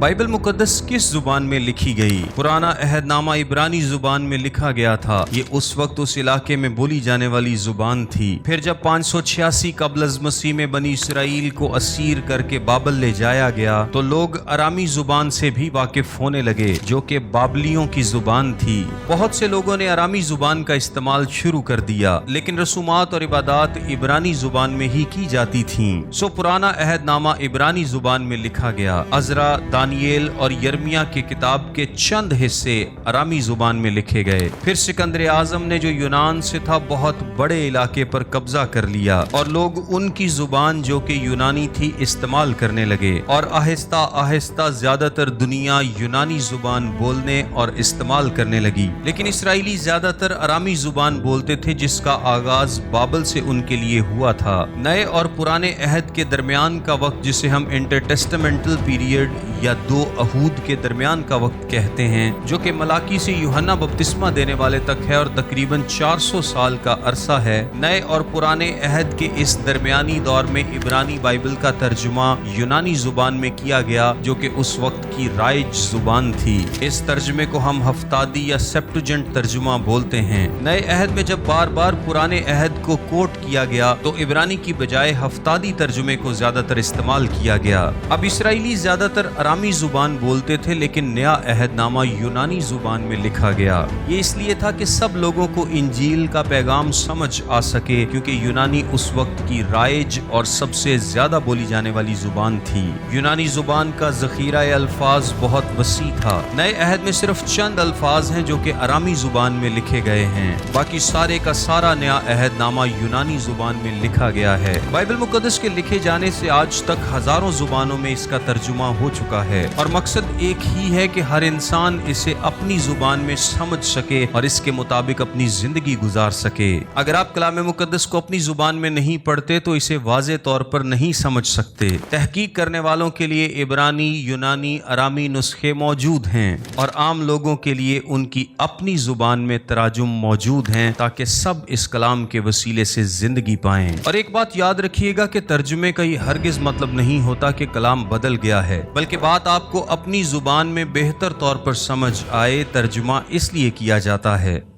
Bible मुकद्दस किस जुबान में लिखी गई? पुराना अहदनामा इब्रानी जुबान में लिखा गया था। ये उस वक्त उस इलाके में बोली जाने वाली जुबान थी। फिर जब 586 कबल अज़ मसीह में बनी इसराइल को असीर करके बाबल ले जाया गया तो लोग अरामी जुबान से भी वाकिफ होने लगे जो कि बाबलियों की जुबान थी। बहुत से लोगों ने अरामी जुबान का इस्तेमाल शुरू कर दिया, लेकिन रसूमात और इबादात इब्रानी जुबान में ही की जाती थीं। सो पुराना अहदनामा इब्रानी जुबान में लिखा गया। अज़रा, दानियेल और यर्मिया के किताब के चंद हिस्से अरामी जुबान में लिखे गए। फिर सिकंदर आजम ने जो यूनान से था बहुत बड़े इलाके पर कब्जा कर लिया और लोग उनकी जुबान जो कि यूनानी थी इस्तेमाल करने लगे और आहिस्ता आहिस्ता ज्यादातर दुनिया यूनानी जुबान बोलने और इस्तेमाल करने लगी। लेकिन इसराइली ज्यादातर अरामी जुबान बोलते थे जिसका आगाज बाबल से उनके लिए हुआ था। नए और पुराने अहद के दरमियान का वक्त जिसे हम इंटरटेस्टामेंटल पीरियड या दो अहूद के दरमियान का वक्त कहते हैं, जो कि मलाकी से यूहन्ना बपतिस्मा देने वाले तक है और तकरीबन 400 साल का अरसा है। नए और पुराने अहद के इस दरमियानी दौर में इब्रानी बाइबल का तर्जुमा यूनानी जुबान में किया गया जो कि उस वक्त की राइज जुबान थी। इस तर्जुमे को हम हफ्तादी या सेप्टुजेंट तर्जुमा बोलते हैं। नए अहद में जब बार बार पुराने अहद को कोट किया गया तो इब्रानी की बजाय हफ्तादी तर्जुमे को ज्यादातर इस्तेमाल किया गया। अब इसराइली ज्यादातर अरामी जुबान बोलते थे, लेकिन नया अहदनामा यूनानी जुबान में लिखा गया। ये इसलिए था कि सब लोगों को इंजील का पैगाम समझ आ सके, क्योंकि यूनानी उस वक्त की राइज और सबसे ज्यादा बोली जाने वाली जुबान थी। यूनानी जुबान का जखीरा अल्फाज बहुत वसी था। नए अहद में सिर्फ चंद अल्फाज हैं जो कि अरामी जुबान में लिखे गए हैं। बाकी सारे का सारा नया अहदनामा यूनानी जुबान में लिखा गया है। बाइबल मुकद्दस के लिखे जाने से आज तक हजारों जुबानों में इसका तर्जुमा हो चुका है और मकसद एक ही है कि हर इंसान इसे अपनी जुबान में समझ सके और इसके मुताबिक अपनी जिंदगी गुजार सके। अगर आप कलाम मुकद्दस को अपनी जुबान में नहीं पढ़ते तो इसे वाज़े तौर पर नहीं समझ सकते। तहकीक करने वालों के लिए इब्रानी, यूनानी, अरामी नुस्खे मौजूद हैं और आम लोगों के लिए उनकी अपनी जुबान में तराजुम मौजूद हैं ताकि सब इस कलाम के वसीले से जिंदगी पाएं। और एक बात याद रखिएगा कि तर्जुमे का ये हरगिज मतलब नहीं होता कि कलाम बदल गया है, बल्कि बात आपको अपनी जुबान में बेहतर तौर पर समझ आए तर्जुमा इसलिए किया जाता है।